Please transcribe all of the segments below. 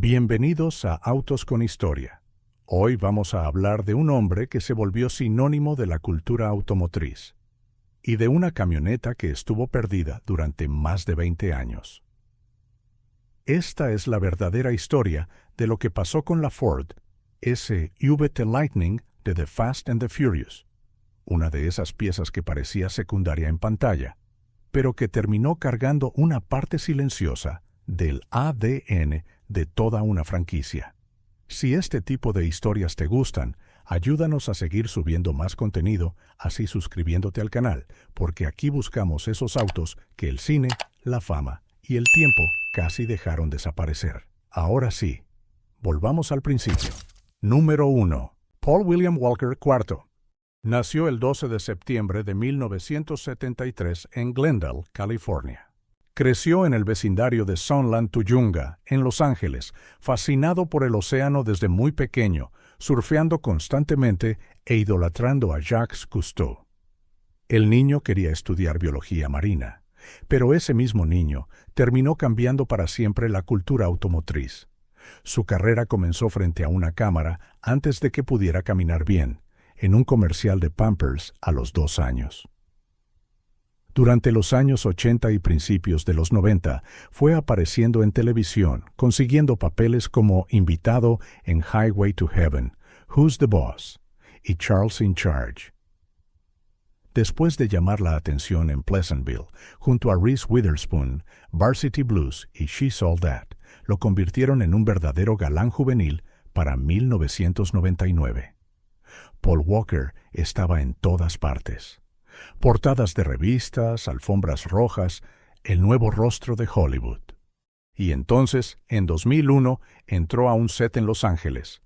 Bienvenidos a Autos con Historia. Hoy vamos a hablar de un hombre que se volvió sinónimo de la cultura automotriz y de una camioneta que estuvo perdida durante más de 20 años. Esta es la verdadera historia de lo que pasó con la Ford, ese VT Lightning de The Fast and the Furious, una de esas piezas que parecía secundaria en pantalla, pero que terminó cargando una parte silenciosa del ADN de toda una franquicia. Si este tipo de historias te gustan, ayúdanos a seguir subiendo más contenido, así suscribiéndote al canal, porque aquí buscamos esos autos que el cine, la fama y el tiempo casi dejaron desaparecer. Ahora sí, volvamos al principio. Número 1. Paul William Walker IV. Nació el 12 de septiembre de 1973 en Glendale, California. Creció en el vecindario de Sunland Tujunga, en Los Ángeles, fascinado por el océano desde muy pequeño, surfeando constantemente e idolatrando a Jacques Cousteau. El niño quería estudiar biología marina, pero ese mismo niño terminó cambiando para siempre la cultura automotriz. Su carrera comenzó frente a una cámara antes de que pudiera caminar bien, en un comercial de Pampers a los 2 años. Durante los años 80 y principios de los 90, fue apareciendo en televisión, consiguiendo papeles como invitado en Highway to Heaven, Who's the Boss? Y Charles in Charge. Después de llamar la atención en Pleasantville, junto a Reese Witherspoon, Varsity Blues y She's All That, lo convirtieron en un verdadero galán juvenil para 1999. Paul Walker estaba en todas partes. Portadas de revistas, alfombras rojas, el nuevo rostro de Hollywood. Y entonces, en 2001, entró a un set en Los Ángeles.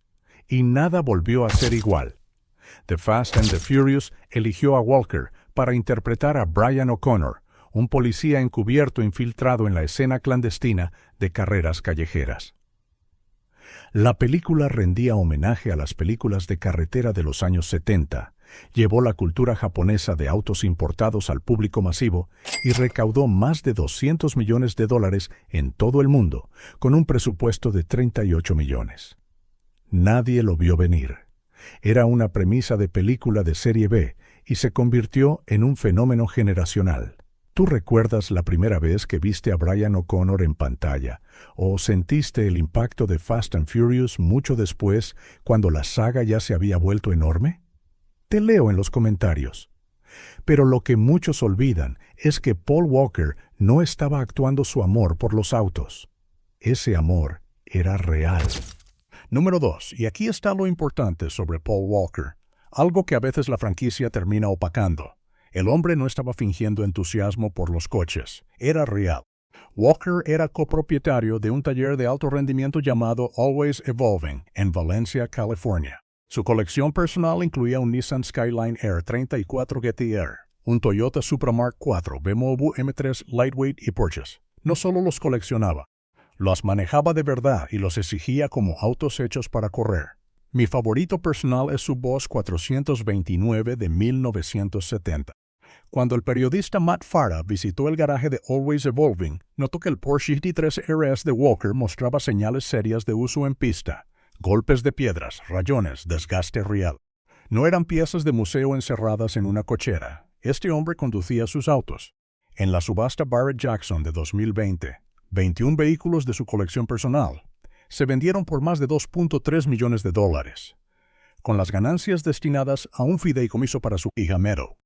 Y nada volvió a ser igual. The Fast and the Furious eligió a Walker para interpretar a Brian O'Connor, un policía encubierto infiltrado en la escena clandestina de carreras callejeras. La película rendía homenaje a las películas de carretera de los años 70, llevó la cultura japonesa de autos importados al público masivo y recaudó más de $200 millones en todo el mundo, con un presupuesto de 38 millones. Nadie lo vio venir. Era una premisa de película de serie B y se convirtió en un fenómeno generacional. ¿Tú recuerdas la primera vez que viste a Brian O'Connor en pantalla o sentiste el impacto de Fast and Furious mucho después, cuando la saga ya se había vuelto enorme? Te leo en los comentarios. Pero lo que muchos olvidan es que Paul Walker no estaba actuando su amor por los autos. Ese amor era real. Número 2. Y aquí está lo importante sobre Paul Walker, algo que a veces la franquicia termina opacando. El hombre no estaba fingiendo entusiasmo por los coches, era real. Walker era copropietario de un taller de alto rendimiento llamado Always Evolving en Valencia, California. Su colección personal incluía un Nissan Skyline R34 GTR, un Toyota Supra Mark IV, BMW M3 Lightweight y Porsches. No solo los coleccionaba, los manejaba de verdad y los exigía como autos hechos para correr. Mi favorito personal es su Boss 429 de 1970. Cuando el periodista Matt Farah visitó el garaje de Always Evolving, notó que el Porsche GT3 RS de Walker mostraba señales serias de uso en pista. Golpes de piedras, rayones, desgaste real. No eran piezas de museo encerradas en una cochera. Este hombre conducía sus autos. En la subasta Barrett-Jackson de 2020, 21 vehículos de su colección personal se vendieron por más de $2.3 millones, con las ganancias destinadas a un fideicomiso para su hija Meadow.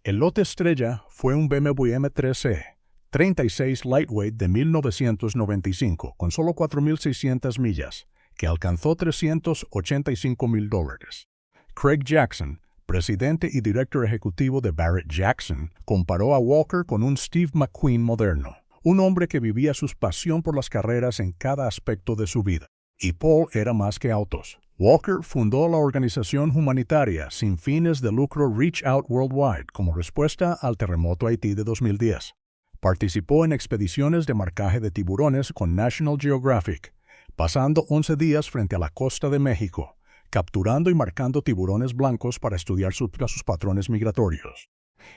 El lote estrella fue un BMW M3e 36 Lightweight de 1995, con solo 4,600 millas, que alcanzó $385,000. Craig Jackson, presidente y director ejecutivo de Barrett-Jackson, comparó a Walker con un Steve McQueen moderno, un hombre que vivía su pasión por las carreras en cada aspecto de su vida. Y Paul era más que autos. Walker fundó la organización humanitaria sin fines de lucro Reach Out Worldwide como respuesta al terremoto Haití de 2010. Participó en expediciones de marcaje de tiburones con National Geographic, pasando 11 días frente a la costa de México, capturando y marcando tiburones blancos para estudiar sus patrones migratorios.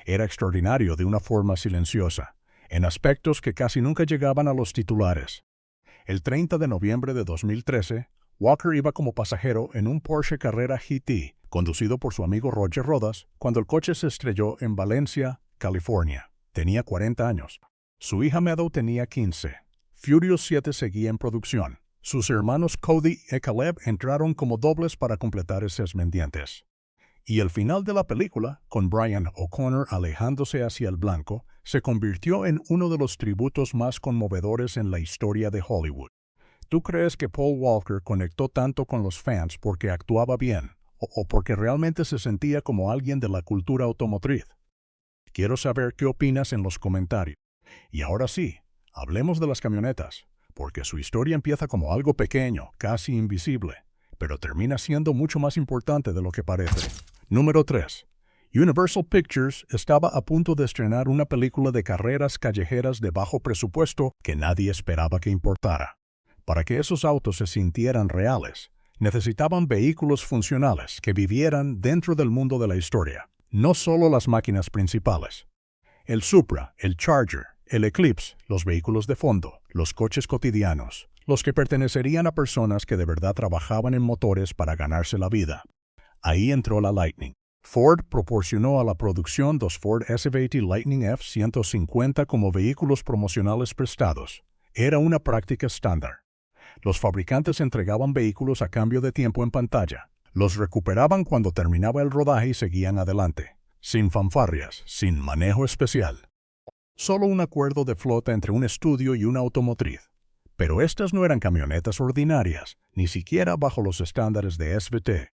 Era extraordinario de una forma silenciosa, en aspectos que casi nunca llegaban a los titulares. El 30 de noviembre de 2013, Walker iba como pasajero en un Porsche Carrera GT, conducido por su amigo Roger Rodas, cuando el coche se estrelló en Valencia, California. Tenía 40 años. Su hija Meadow tenía 15. Furious 7 seguía en producción. Sus hermanos Cody y Caleb entraron como dobles para completar esas pendientes. Y el final de la película, con Brian O'Connor alejándose hacia el blanco, se convirtió en uno de los tributos más conmovedores en la historia de Hollywood. ¿Tú crees que Paul Walker conectó tanto con los fans porque actuaba bien o porque realmente se sentía como alguien de la cultura automotriz? Quiero saber qué opinas en los comentarios. Y ahora sí, hablemos de las camionetas, porque su historia empieza como algo pequeño, casi invisible, pero termina siendo mucho más importante de lo que parece. Número 3. Universal Pictures estaba a punto de estrenar una película de carreras callejeras de bajo presupuesto que nadie esperaba que importara. Para que esos autos se sintieran reales, necesitaban vehículos funcionales que vivieran dentro del mundo de la historia, no solo las máquinas principales. El Supra, el Charger, el Eclipse, los vehículos de fondo, los coches cotidianos, los que pertenecerían a personas que de verdad trabajaban en motores para ganarse la vida. Ahí entró la Lightning. Ford proporcionó a la producción dos Ford SF-80 Lightning F-150 como vehículos promocionales prestados. Era una práctica estándar. Los fabricantes entregaban vehículos a cambio de tiempo en pantalla. Los recuperaban cuando terminaba el rodaje y seguían adelante, sin fanfarrias, sin manejo especial. Solo un acuerdo de flota entre un estudio y una automotriz. Pero estas no eran camionetas ordinarias, ni siquiera bajo los estándares de SVT.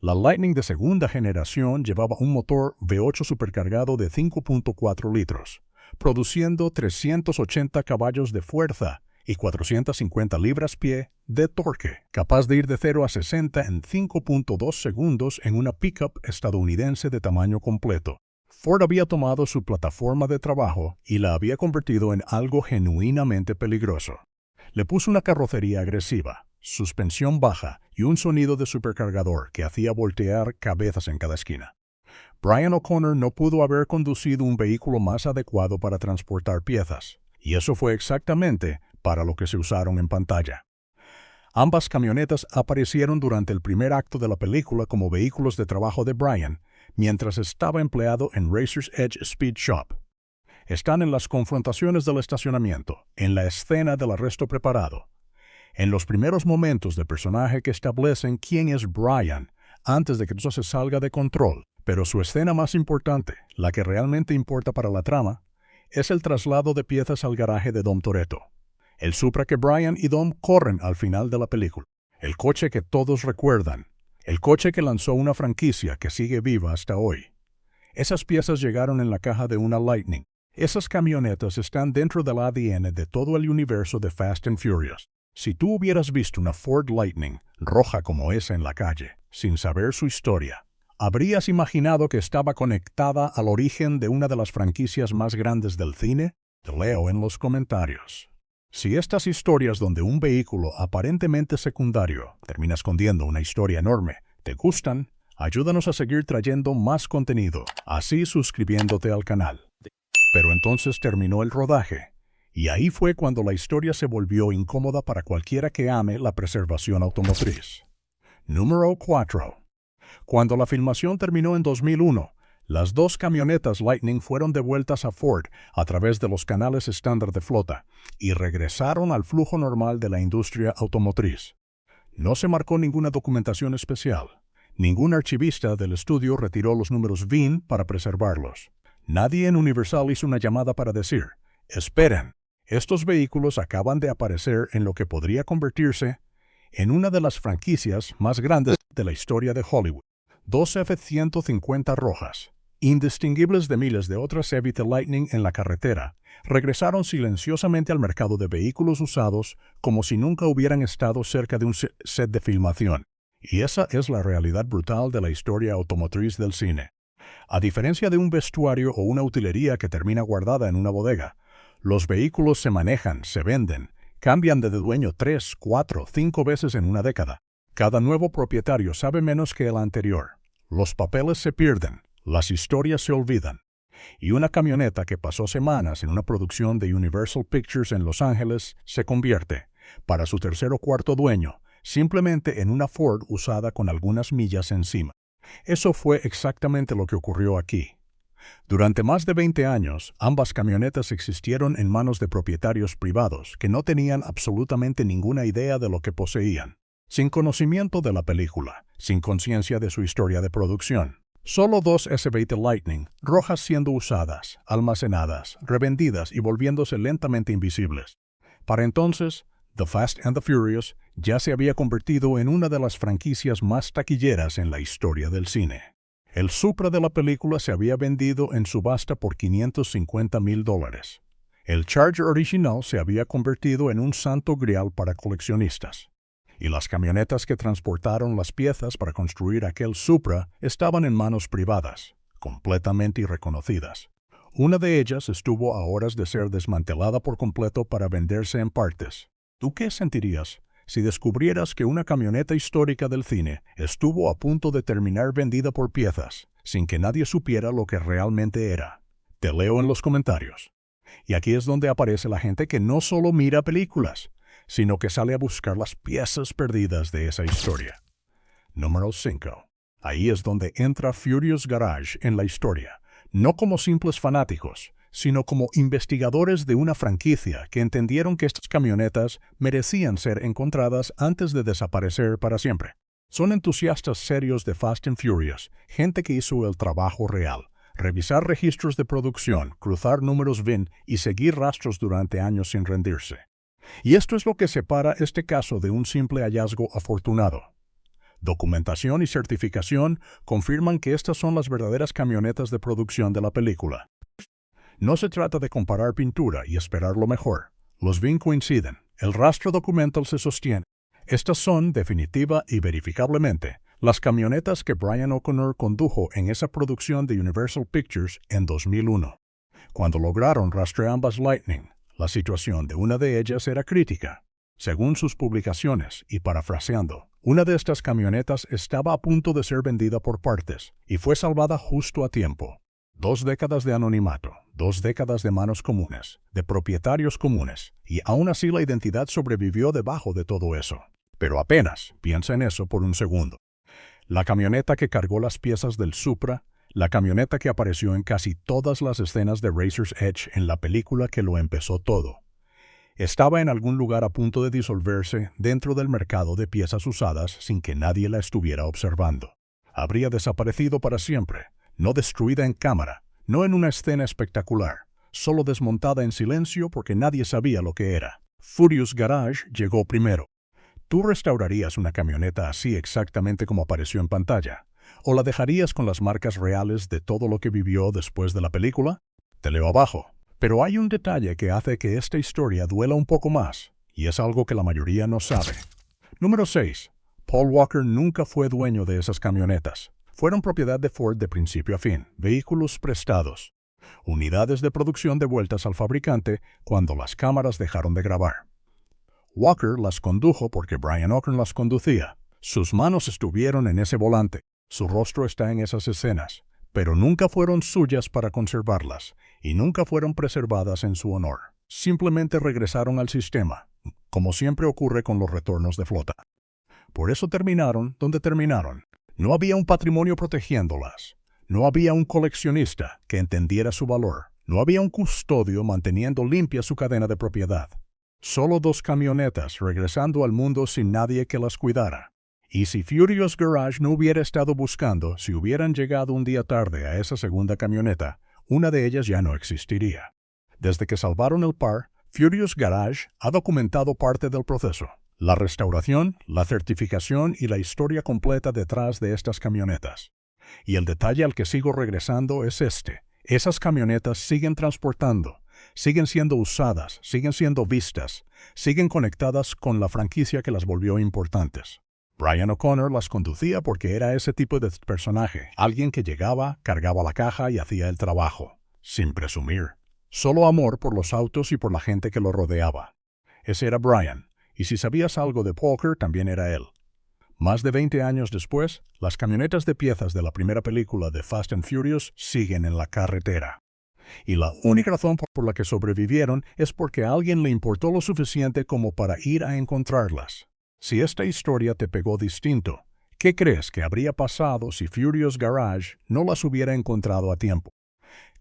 La Lightning de segunda generación llevaba un motor V8 supercargado de 5.4 litros, produciendo 380 caballos de fuerza y 450 libras-pie de torque, capaz de ir de 0 a 60 en 5.2 segundos en una pickup estadounidense de tamaño completo. Ford había tomado su plataforma de trabajo y la había convertido en algo genuinamente peligroso. Le puso una carrocería agresiva, suspensión baja y un sonido de supercargador que hacía voltear cabezas en cada esquina. Brian O'Connor no pudo haber conducido un vehículo más adecuado para transportar piezas, y eso fue exactamente para lo que se usaron en pantalla. Ambas camionetas aparecieron durante el primer acto de la película como vehículos de trabajo de Brian, mientras estaba empleado en Racers Edge Speed Shop. Están en las confrontaciones del estacionamiento, en la escena del arresto preparado, en los primeros momentos del personaje que establecen quién es Brian antes de que todo se salga de control. Pero su escena más importante, la que realmente importa para la trama, es el traslado de piezas al garaje de Dom Toretto. El Supra que Brian y Dom corren al final de la película. El coche que todos recuerdan. El coche que lanzó una franquicia que sigue viva hasta hoy. Esas piezas llegaron en la caja de una Lightning. Esas camionetas están dentro del ADN de todo el universo de Fast and Furious. Si tú hubieras visto una Ford Lightning roja como esa en la calle, sin saber su historia, ¿habrías imaginado que estaba conectada al origen de una de las franquicias más grandes del cine? Te leo en los comentarios. Si estas historias donde un vehículo aparentemente secundario termina escondiendo una historia enorme te gustan, ayúdanos a seguir trayendo más contenido, así suscribiéndote al canal. Pero entonces terminó el rodaje, y ahí fue cuando la historia se volvió incómoda para cualquiera que ame la preservación automotriz. Número 4. Cuando la filmación terminó en 2001, las dos camionetas Lightning fueron devueltas a Ford a través de los canales estándar de flota y regresaron al flujo normal de la industria automotriz. No se marcó ninguna documentación especial. Ningún archivista del estudio retiró los números VIN para preservarlos. Nadie en Universal hizo una llamada para decir, esperen, estos vehículos acaban de aparecer en lo que podría convertirse en una de las franquicias más grandes de la historia de Hollywood. Dos F-150 rojas, indistinguibles de miles de otras Chevy Lightning en la carretera, regresaron silenciosamente al mercado de vehículos usados como si nunca hubieran estado cerca de un set de filmación. Y esa es la realidad brutal de la historia automotriz del cine. A diferencia de un vestuario o una utilería que termina guardada en una bodega, los vehículos se manejan, se venden, cambian de dueño 3, 4, 5 veces en una década. Cada nuevo propietario sabe menos que el anterior. Los papeles se pierden, las historias se olvidan. Y una camioneta que pasó semanas en una producción de Universal Pictures en Los Ángeles se convierte, para su tercer o cuarto dueño, simplemente en una Ford usada con algunas millas encima. Eso fue exactamente lo que ocurrió aquí. Durante más de 20 años, ambas camionetas existieron en manos de propietarios privados que no tenían absolutamente ninguna idea de lo que poseían, sin conocimiento de la película, sin conciencia de su historia de producción. Solo dos S-20 Lightning, rojas siendo usadas, almacenadas, revendidas y volviéndose lentamente invisibles. Para entonces, The Fast and the Furious ya se había convertido en una de las franquicias más taquilleras en la historia del cine. El Supra de la película se había vendido en subasta por $550,000. El Charger original se había convertido en un santo grial para coleccionistas. Y las camionetas que transportaron las piezas para construir aquel Supra estaban en manos privadas, completamente irreconocidas. Una de ellas estuvo a horas de ser desmantelada por completo para venderse en partes. ¿Tú qué sentirías si descubrieras que una camioneta histórica del cine estuvo a punto de terminar vendida por piezas, sin que nadie supiera lo que realmente era? Te leo en los comentarios. Y aquí es donde aparece la gente que no solo mira películas, sino que sale a buscar las piezas perdidas de esa historia. Número 5. Ahí es donde entra Furious Garage en la historia, no como simples fanáticos, sino como investigadores de una franquicia que entendieron que estas camionetas merecían ser encontradas antes de desaparecer para siempre. Son entusiastas serios de Fast and Furious, gente que hizo el trabajo real, revisar registros de producción, cruzar números VIN y seguir rastros durante años sin rendirse. Y esto es lo que separa este caso de un simple hallazgo afortunado. Documentación y certificación confirman que estas son las verdaderas camionetas de producción de la película. No se trata de comparar pintura y esperar lo mejor. Los VIN coinciden. El rastro documental se sostiene. Estas son, definitiva y verificablemente, las camionetas que Brian O'Connor condujo en esa producción de Universal Pictures en 2001. Cuando lograron rastrear ambas Lightning, la situación de una de ellas era crítica. Según sus publicaciones, y parafraseando, una de estas camionetas estaba a punto de ser vendida por partes y fue salvada justo a tiempo. 2 décadas de anonimato, 2 décadas de manos comunes, de propietarios comunes, y aún así la identidad sobrevivió debajo de todo eso. Pero apenas piensa en eso por un segundo. La camioneta que cargó las piezas del Supra, la camioneta que apareció en casi todas las escenas de Razor's Edge en la película que lo empezó todo, estaba en algún lugar a punto de disolverse dentro del mercado de piezas usadas sin que nadie la estuviera observando. Habría desaparecido para siempre, no destruida en cámara, no en una escena espectacular, solo desmontada en silencio porque nadie sabía lo que era. Furious Garage llegó primero. ¿Tú restaurarías una camioneta así exactamente como apareció en pantalla? ¿O la dejarías con las marcas reales de todo lo que vivió después de la película? Te leo abajo. Pero hay un detalle que hace que esta historia duela un poco más, y es algo que la mayoría no sabe. Número 6. Paul Walker nunca fue dueño de esas camionetas. Fueron propiedad de Ford de principio a fin, vehículos prestados, unidades de producción devueltas al fabricante cuando las cámaras dejaron de grabar. Walker las condujo porque Brian O'Connor las conducía. Sus manos estuvieron en ese volante, su rostro está en esas escenas, pero nunca fueron suyas para conservarlas, y nunca fueron preservadas en su honor. Simplemente regresaron al sistema, como siempre ocurre con los retornos de flota. Por eso terminaron donde terminaron. No había un patrimonio protegiéndolas. No había un coleccionista que entendiera su valor. No había un custodio manteniendo limpia su cadena de propiedad. Solo 2 camionetas regresando al mundo sin nadie que las cuidara. Y si Furious Garage no hubiera estado buscando, si hubieran llegado un día tarde a esa segunda camioneta, una de ellas ya no existiría. Desde que salvaron el par, Furious Garage ha documentado parte del proceso. La restauración, la certificación y la historia completa detrás de estas camionetas. Y el detalle al que sigo regresando es este. Esas camionetas siguen transportando, siguen siendo usadas, siguen siendo vistas, siguen conectadas con la franquicia que las volvió importantes. Brian O'Connor las conducía porque era ese tipo de personaje, alguien que llegaba, cargaba la caja y hacía el trabajo, sin presumir. Solo amor por los autos y por la gente que lo rodeaba. Ese era Brian, y si sabías algo de Walker, también era él. Más de 20 años después, las camionetas de piezas de la primera película de Fast and Furious siguen en la carretera. Y la única razón por la que sobrevivieron es porque a alguien le importó lo suficiente como para ir a encontrarlas. Si esta historia te pegó distinto, ¿qué crees que habría pasado si Furious Garage no las hubiera encontrado a tiempo?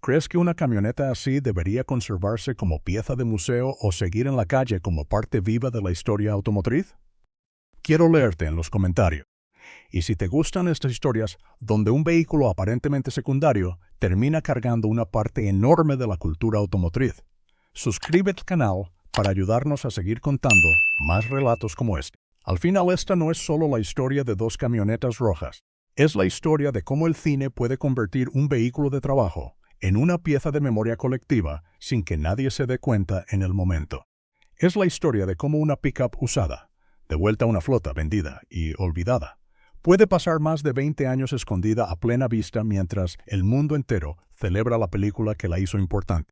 ¿Crees que una camioneta así debería conservarse como pieza de museo o seguir en la calle como parte viva de la historia automotriz? Quiero leerte en los comentarios. Y si te gustan estas historias donde un vehículo aparentemente secundario termina cargando una parte enorme de la cultura automotriz, suscríbete al canal para ayudarnos a seguir contando más relatos como este. Al final, esta no es solo la historia de dos camionetas rojas. Es la historia de cómo el cine puede convertir un vehículo de trabajo en una pieza de memoria colectiva sin que nadie se dé cuenta en el momento. Es la historia de cómo una pickup usada, de vuelta a una flota vendida y olvidada, puede pasar más de 20 años escondida a plena vista mientras el mundo entero celebra la película que la hizo importante.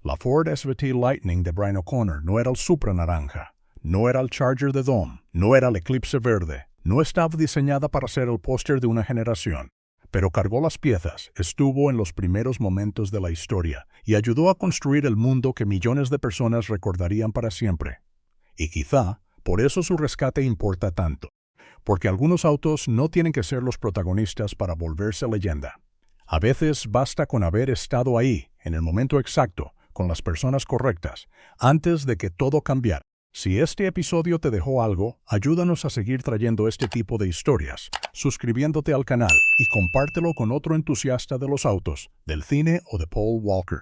La Ford SVT Lightning de Brian O'Connor no era el Supra naranja, no era el Charger de Dom, no era el Eclipse verde, no estaba diseñada para ser el póster de una generación, pero cargó las piezas, estuvo en los primeros momentos de la historia y ayudó a construir el mundo que millones de personas recordarían para siempre. Y quizá por eso su rescate importa tanto. Porque algunos autos no tienen que ser los protagonistas para volverse leyenda. A veces basta con haber estado ahí, en el momento exacto, con las personas correctas, antes de que todo cambiara. Si este episodio te dejó algo, ayúdanos a seguir trayendo este tipo de historias, suscribiéndote al canal y compártelo con otro entusiasta de los autos, del cine o de Paul Walker.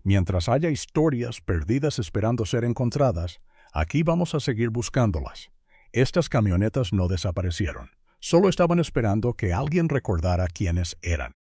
Mientras haya historias perdidas esperando ser encontradas, aquí vamos a seguir buscándolas. Estas camionetas no desaparecieron, solo estaban esperando que alguien recordara quiénes eran.